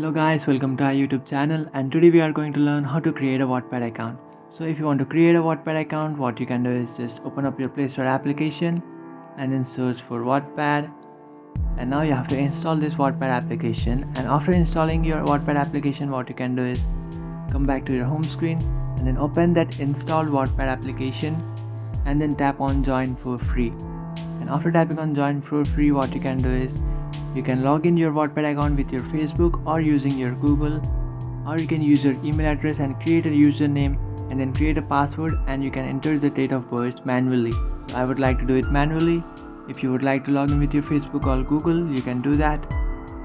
Hello guys, welcome to our YouTube channel, and today we are going to learn how to create a Wattpad account. So if you want to create a Wattpad account, what you can do is just open up your Play Store application and then search for Wattpad. And now you have to install this Wattpad application, and after installing your Wattpad application, what you can do is come back to your home screen and then open that installed Wattpad application and then tap on join for free. And after tapping on join for free, what you can do is you can log in your Wattpad account with your Facebook or using your Google, or you can use your email address and create a username and then create a password, and you can enter the date of birth manually. So I would like to do it manually. If you would like to log in with your Facebook or Google, you can do that.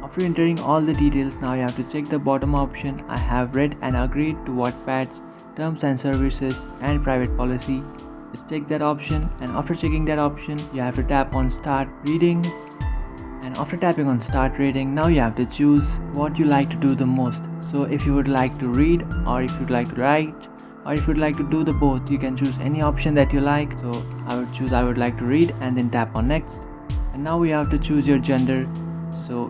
After entering all the details, now you have to check the bottom option. I have read and agreed to Wattpad's terms and services and private policy. Just check that option, and after checking that option, you have to tap on start reading. And after tapping on start reading, now you have to choose what you like to do the most. So if you would like to read, or if you'd like to write, or if you'd like to do the both, you can choose any option that you like. So I would choose I would like to read and then tap on next. And now we have to choose your gender. So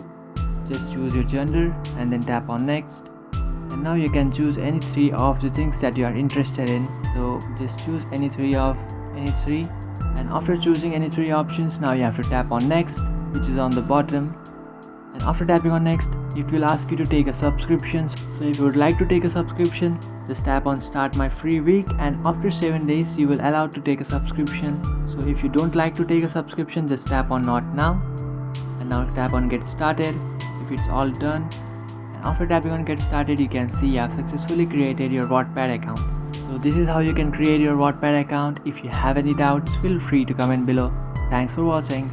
just choose your gender and then tap on next. And now you can choose any three of the things that you are interested in. So just choose any three. And after choosing any three options, now you have to tap on next, which is on the bottom. And after tapping on next, it will ask you to take a subscription. So if you would like to take a subscription, just tap on start my free week, and after 7 days you will allow to take a subscription. So if you don't like to take a subscription, just tap on not now, and now tap on get started if it's all done. And after tapping on get started, you can see you have successfully created your Wattpad account. So this is how you can create your Wattpad account. If you have any doubts, feel free to comment below. Thanks for watching.